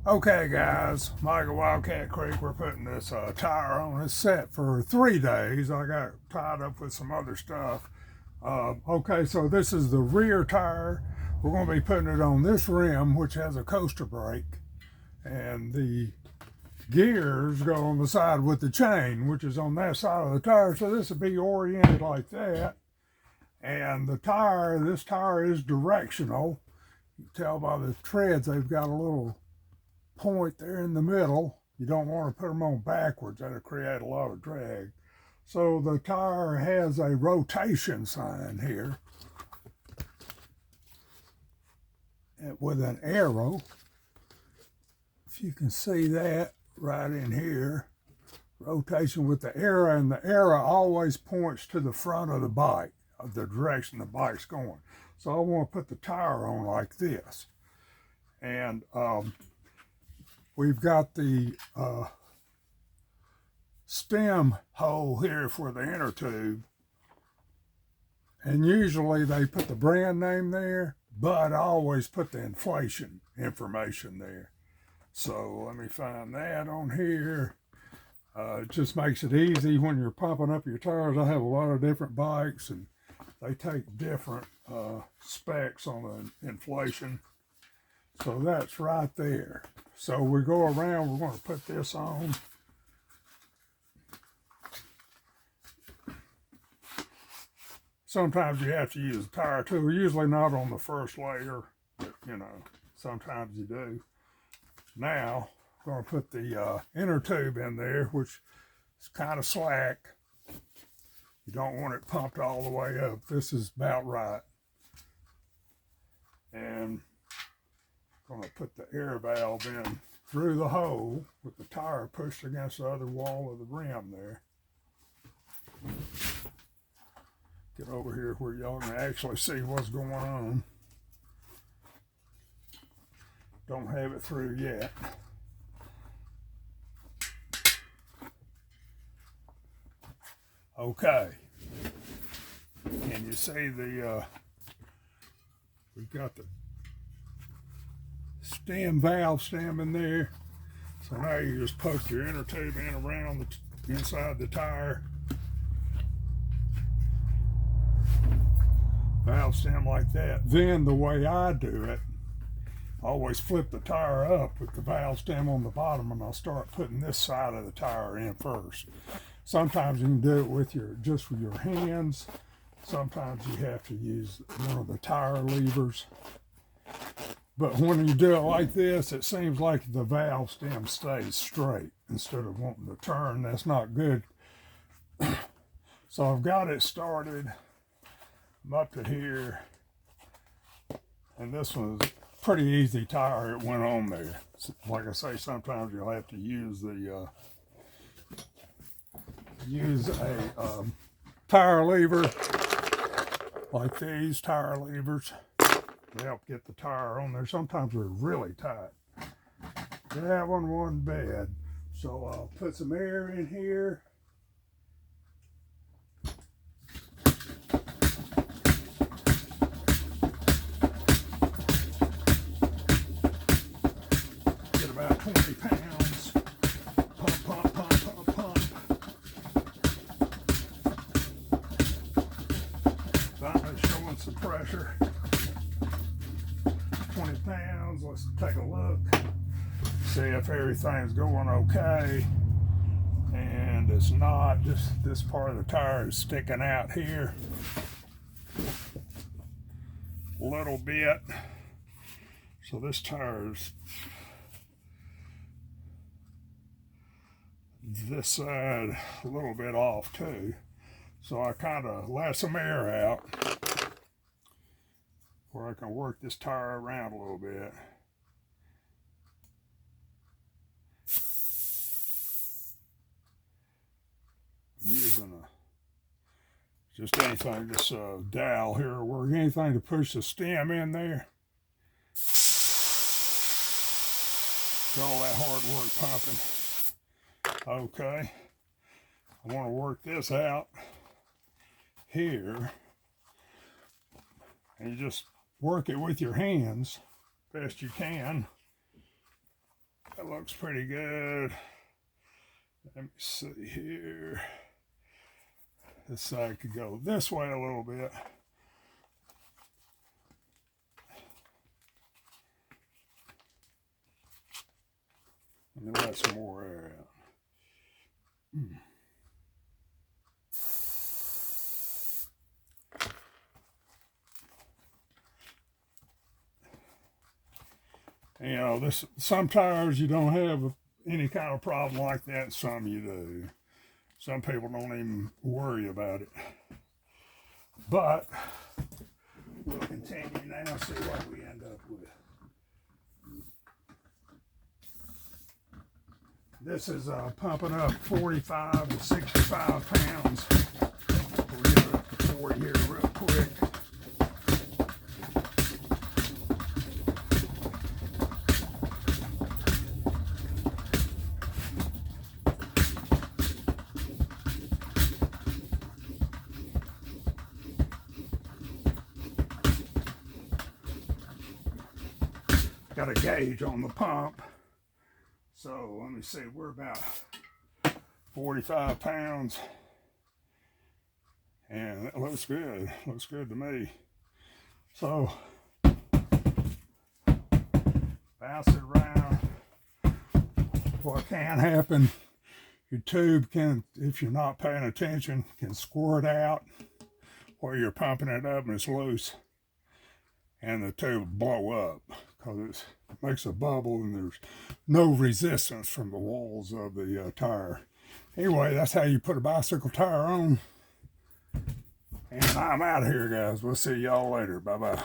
Okay guys, Mike at Wildcat Creek, we're putting this tire on. It's set for 3 days. I got tied up with some other stuff. Okay, so this is the rear tire. We're going to be putting it on this rim, which has a coaster brake. And the gears go on the side with the chain, which is on that side of the tire. So this will be oriented like that. And the tire, this tire is directional. You can tell by the treads, they've got a little point there in the middle. You don't want to put them on backwards, that'll create a lot of drag. So the tire has a rotation sign here with an arrow. If you can see that right in here, rotation with the arrow, and the arrow always points to the front of the bike, of the direction the bike's going. So I want to put the tire on like this. And we've got the stem hole here for the inner tube. And usually they put the brand name there, but I always put the inflation information there. So let me find that on here. It just makes it easy when you're pumping up your tires. I have a lot of different bikes and they take different specs on the inflation. So that's right there. So we go around, we're going to put this on. Sometimes you have to use a tire tool, usually not on the first layer, but you know, sometimes you do. Now, I'm going to put the inner tube in there, which is kind of slack. You don't want it pumped all the way up. This is about right. And I'm going to put the air valve in through the hole with the tire pushed against the other wall of the rim there. Get over here where y'all can actually see what's going on. Don't have it through yet. Okay. And you see the we've got the stem valve stem in there. So now you just poke your inner tube in around the inside the tire. Valve stem like that. Then the way I do it, I always flip the tire up with the valve stem on the bottom, and I'll start putting this side of the tire in first. Sometimes you can do it with just with your hands. Sometimes you have to use one of the tire levers. But when you do it like this, it seems like the valve stem stays straight instead of wanting to turn. That's not good. So I've got it started. I'm up to here. And this was a pretty easy tire. It went on there. Like I say, sometimes you'll have to use a tire lever, like these tire levers. They help get the tire on there. Sometimes they're really tight. That one wasn't bad. So I'll put some air in here. Get about 20 pounds. Pump, pump, pump, pump, pump. Finally showing some pressure. 20 pounds. Let's take a look. See if everything's going okay. And it's not. Just this part of the tire is sticking out here a little bit. So this tire's this side a little bit off too. So I kind of let some air out where I can work this tire around a little bit. I'm using just anything, this dowel here will work, anything to push the stem in there. Get all that hard work pumping. Okay, I want to work this out here, and you just work it with your hands best you can. That looks pretty good. Let me see here. This side could go this way a little bit. Let me let some more air out. You know, some tires you don't have any kind of problem like that, some you do. Some people don't even worry about it. But we'll continue now and see what we end up with. This is pumping up 45 to 65 pounds. We'll get it up to 40 here real quick. Got a gauge on the pump. So let me see, we're about 45 pounds. And that looks good. Looks good to me. So bounce it around. What can happen, your tube can, if you're not paying attention, can squirt out while you're pumping it up and it's loose. And the tube will blow up because it makes a bubble and there's no resistance from the walls of the tire. Anyway, that's how you put a bicycle tire on. And I'm out of here, guys. We'll see y'all later. Bye-bye.